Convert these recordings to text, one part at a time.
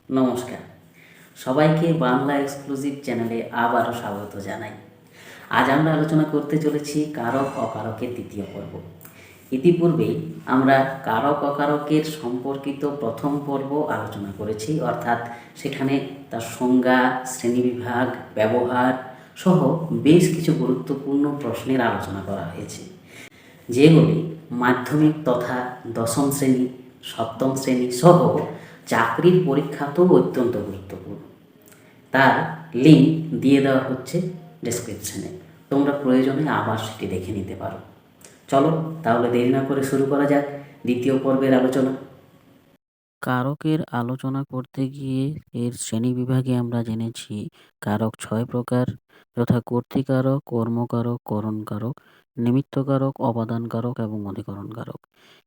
নমস্কার, সবাইকে বাংলা এক্সক্লুসিভ চ্যানেলে আবারও স্বাগত জানাই। আজ আমরা আলোচনা করতে চলেছি কারক অকারকের দ্বিতীয় পর্ব। ইতিপূর্বেই আমরা কারক অকারকের সম্পর্কিত প্রথম পর্ব আলোচনা করেছি, অর্থাৎ সেখানে তার সংজ্ঞা, শ্রেণীবিভাগ, ব্যবহার সহ বেশ কিছু গুরুত্বপূর্ণ প্রশ্নের আলোচনা করা হয়েছে, যেগুলি মাধ্যমিক তথা দশম শ্রেণী, সপ্তম শ্রেণী সহ চাকরির পরীক্ষাতেও অত্যন্ত গুরুত্বপূর্ণ। তার লিঙ্ক দিয়ে দেওয়া হচ্ছে ডেসক্রিপশনে, তোমরা প্রয়োজনে আবার সেটি দেখে নিতে পারো। চলো তাহলে দেরি না করে শুরু করা যাক দ্বিতীয় পর্বের আলোচনা। কারকের আলোচনা করতে গিয়ে এর শ্রেণীবিভাগে আমরা জেনেছি কারক 6 প্রকার, যথা কর্তৃকারক, কর্মকারক, করণকারক, নিমিত্তকারক, অপাদানকারক এবং অধিকরণকারক।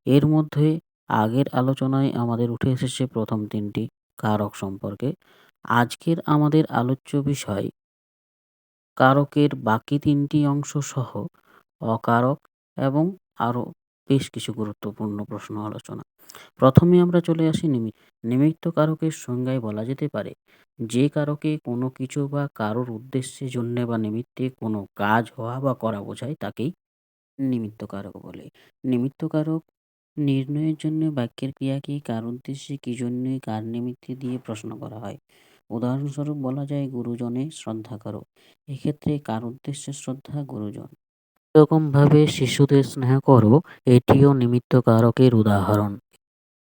এর মধ্যে আগের আলোচনায় আমাদের উঠে এসেছে প্রথম 3টি কারক সম্পর্কে। আজকের আমাদের আলোচ্য বিষয় কারকের বাকি 3টি অংশ সহ অকারক এবং আরও বেশ কিছু গুরুত্বপূর্ণ প্রশ্ন আলোচনা। প্রথমে আমরা চলে আসি নিমিত্ত কারকের সংজ্ঞায় বলা যেতে পারে, যে কারকে কোনো কিছু বা কারোর উদ্দেশ্যের জন্যে বা নিমিত্তে কোনো কাজ হওয়া বা করা বোঝায় তাকেই নিমিত্ত কারক বলে। নিমিত্ত কারক নির্ণয়ের জন্য বাক্যের ক্রিয়াকে কার উদ্দেশ্যে, কি জন্যে, কার নিমিত্তে দিয়ে প্রশ্ন করা হয়। উদাহরণস্বরূপ বলা যায় গুরুজনে শ্রদ্ধা করো। এক্ষেত্রে কার উদ্দেশ্যে শ্রদ্ধা? গুরুজন। এরকমভাবে শিশুদের স্নেহ করো, এটিও নিমিত্ত কারকের উদাহরণ।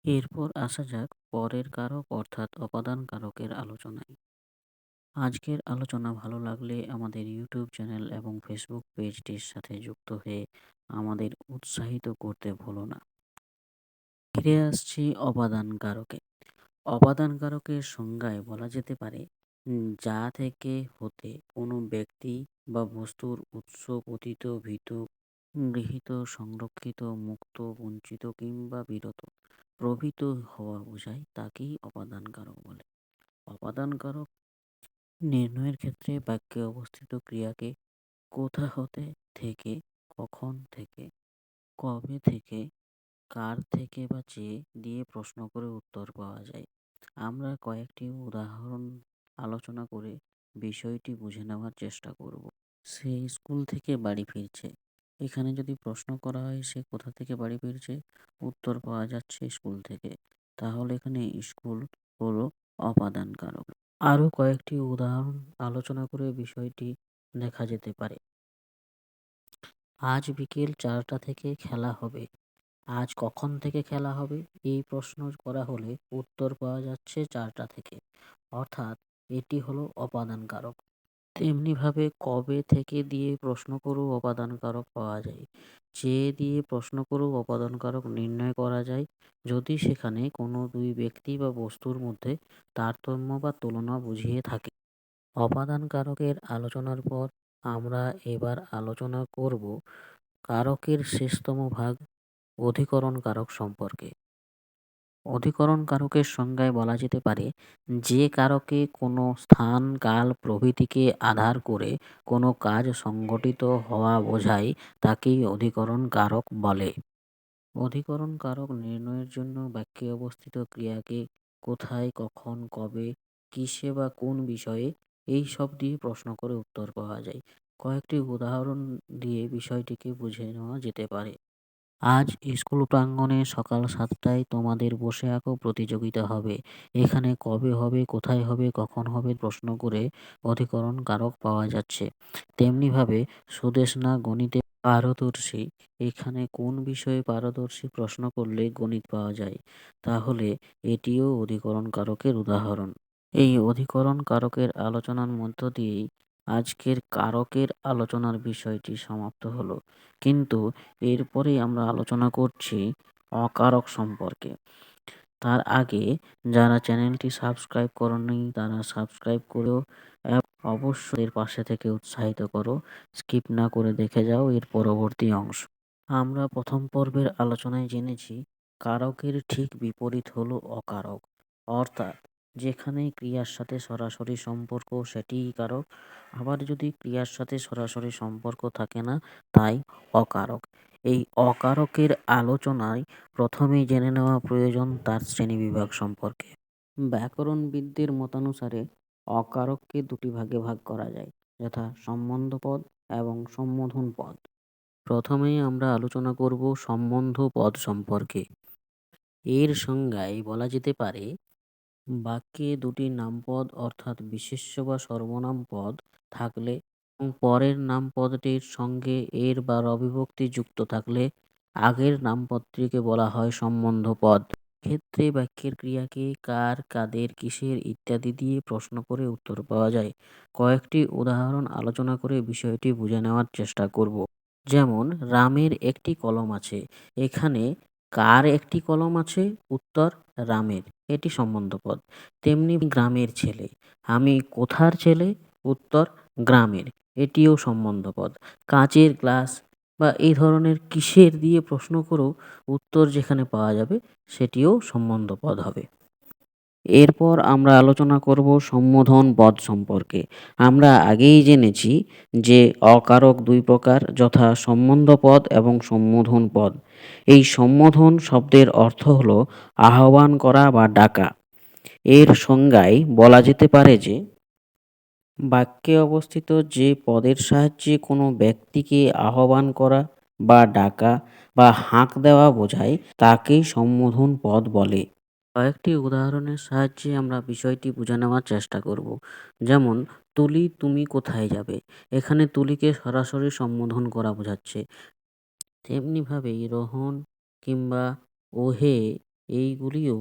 এরপর আসা যাক পরের কারক অর্থাৎ অপাদান কারকের আলোচনায়। আজকের আলোচনা ভালো লাগলে আমাদের ইউটিউব চ্যানেল এবং ফেসবুক পেজটির সাথে যুক্ত হয়ে আমাদের উৎসাহিত করতে ভুলো না। ফিরে আসছি অপাদান কারকে। অপাদান কারকের সংজ্ঞায় বলা যেতে পারে, যা থেকে হতে কোনো ব্যক্তি বা বস্তুর উৎস, পতিত, ভীত, গৃহীত, সংরক্ষিত, মুক্ত, বঞ্চিত কিংবা বিরত প্রভৃত হওয়া বোঝায় তাকেই অপাদান কারক বলে। অপাদান কারক নির্ণয়ের ক্ষেত্রে বাক্যে অবস্থিত ক্রিয়াকে কোথা হতে, থেকে, কখন থেকে, কবে থেকে, কার থেকে বা চেয়ে দিয়ে প্রশ্ন করে উত্তর পাওয়া যায়। আমরা কয়েকটি উদাহরণ আলোচনা করে বিষয়টি বুঝে নেওয়ার চেষ্টা করব। সে স্কুল থেকে বাড়ি ফিরছে। এখানে যদি প্রশ্ন করা হয় সে কোথা থেকে বাড়ি ফিরছে, উত্তর পাওয়া যাচ্ছে স্কুল থেকে, তাহলে এখানে স্কুল হলো অপাদান কারক। আরও কয়েকটি উদাহরণ আলোচনা করে বিষয়টি দেখা যেতে পারে। আজ বিকেল 4টা থেকে খেলা হবে। আজ কখন থেকে খেলা হবে এই প্রশ্ন করা হলে উত্তর পাওয়া যাচ্ছে 4টা থেকে, অর্থাৎ এটি হলো অপাদান কারক। তেমনিভাবে কবে থেকে দিয়ে প্রশ্ন করেও অপাদান কারক পাওয়া যায়। চেয়ে দিয়ে প্রশ্ন করেও অপাদান কারক নির্ণয় করা যায়, যদি সেখানে কোনো দুই ব্যক্তি বা বস্তুর মধ্যে তারতম্য বা তুলনা বুঝিয়ে থাকে। অপাদান কারকের আলোচনার পর আমরা এবার আলোচনা করব কারকের শেষতম ভাগ অধিকরণ কারক সম্পর্কে। অধিকরণ কারকের সংজ্ঞায় বলা যেতে পারে, যে কারকে কোনো স্থান, কাল প্রভৃতিকে আধার করে কোনো কাজ সংঘটিত হওয়া বোঝায় তাকেই অধিকরণ কারক বলে। অধিকরণ কারক নির্ণয়ের জন্য বাক্যে অবস্থিত ক্রিয়াকে কোথায়, কখন, কবে, কিসে বা কোন বিষয়ে এই সব দিয়ে প্রশ্ন করে উত্তর পাওয়া যায়। কয়েকটি উদাহরণ দিয়ে বিষয়টিকে বুঝে নেওয়া যেতে পারে। আজ স্কুল প্রাঙ্গণে সকাল 7টায় তোমাদের বসে আঁকো প্রতিযোগিতা হবে। এখানে কবে হবে, কোথায় হবে, কখন হবে প্রশ্ন করে অধিকরণ কারক পাওয়া যাচ্ছে। তেমনিভাবে সুদেষ্ণা গণিতে পারদর্শী, এখানে কোন বিষয়ে পারদর্শী প্রশ্ন করলে গণিত পাওয়া যায়, তাহলে এটিও অধিকরণ কারকের উদাহরণ। এই অধিকরণ কারকের আলোচনার মধ্য দিয়েই আজকের কারকের আলোচনার বিষয়টি সমাপ্ত হলো, কিন্তু এরপরেই আমরা আলোচনা করছি অকারক সম্পর্কে। তার আগে যারা চ্যানেলটি সাবস্ক্রাইব করোনি তারা সাবস্ক্রাইব করো, অবশ্যই এর পাশে থেকে উৎসাহিত করো, স্কিপ না করে দেখে যাও এর পরবর্তী অংশ। আমরা প্রথম পর্বের আলোচনায় জেনেছি কারকের ঠিক বিপরীত হলো অকারক, অর্থাৎ যেখানে ক্রিয়ার সাথে সরাসরি সম্পর্ক সেটিই কারক, আবার যদি ক্রিয়ার সাথে সরাসরি সম্পর্ক থাকে না তাই অকারক। এই অকারকের আলোচনায় প্রথমেই জেনে নেওয়া প্রয়োজন তার শ্রেণীবিভাগ সম্পর্কে। ব্যাকরণবিদদের মতানুসারে অকারককে দুটি ভাগে ভাগ করা যায়, যথা সম্বন্ধ পদ এবং সম্বোধন পদ। প্রথমেই আমরা আলোচনা করব সম্বন্ধ পদ সম্পর্কে। এর সংজ্ঞায় বলা যেতে পারে, বাক্যে দুটি নামপদ অর্থাৎ বিশেষ্য বা সর্বনাম পদ থাকলে এবং পরের নামপদটির সঙ্গে এর বা রবিভক্তি যুক্ত থাকলে আগের নামপদটিকে বলা হয় সম্বন্ধ পদ। ক্ষেত্রে বাক্যের ক্রিয়াকে কার, কাদের, কিসের ইত্যাদি দিয়ে প্রশ্ন করে উত্তর পাওয়া যায়। কয়েকটি উদাহরণ আলোচনা করে বিষয়টি বুঝে নেওয়ার চেষ্টা করব। যেমন, রামের একটি কলম আছে। এখানে কার একটি কলম আছে? উত্তর, রামের। এটি সম্বন্ধ পদ। তেমনি গ্রামের ছেলে। আমি কোথার ছেলে? উত্তর, গ্রামের। এটিও সম্বন্ধ পদ। কাঁচের গ্লাস বা এই ধরনের কিসের দিয়ে প্রশ্ন করেও উত্তর যেখানে পাওয়া যাবে সেটিও সম্বন্ধ পদ হবে। এরপর আমরা আলোচনা করব সম্বোধন পদ সম্পর্কে। আমরা আগেই জেনেছি যে অকারক দুই প্রকার, যথা সম্বন্ধ পদ এবং সম্বোধন পদ। এই সম্বোধন শব্দের অর্থ হল আহ্বান করা বা ডাকা। এর সংজ্ঞায় বলা যেতে পারে যে, বাক্যে অবস্থিত যে পদের সাহায্যে কোনো ব্যক্তিকে আহ্বান করা বা ডাকা বা হাঁক দেওয়া বোঝায় তাকেই সম্বোধন পদ বলে। কয়েকটি উদাহরণের সাহায্যে আমরা বিষয়টি বুঝে নেওয়ার চেষ্টা করব। যেমন, তুলি, তুমি কোথায় যাবে? এখানে তুলিকে সরাসরি সম্বোধন করা বোঝাচ্ছে। তেমনিভাবেই রোহন কিংবা ওহে এইগুলিও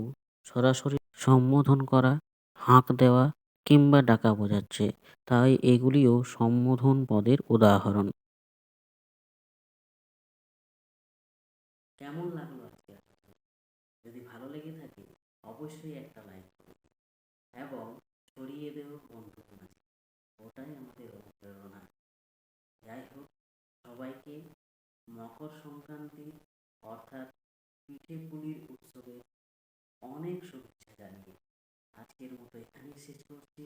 সরাসরি সম্বোধন করা, হাঁক দেওয়া কিংবা ডাকা বোঝাচ্ছে। তাই এগুলিও সম্বোধন পদের উদাহরণ। কেমন লাগলো আজকে? যদি ভালো লেগে থাকে অবশ্যই একটা লাইক করুন এবং ছড়িয়ে দেব বন্ধুদের মাঝে। ওটাই আমাদের অনুপ্রেরণা। যাই হোক, সবাইকে মকর সংক্রান্তি অর্থাৎ পিঠে পুলির উৎসবে অনেক শুভেচ্ছা জানিয়ে আজকের মতো এখানেই শেষ করছি।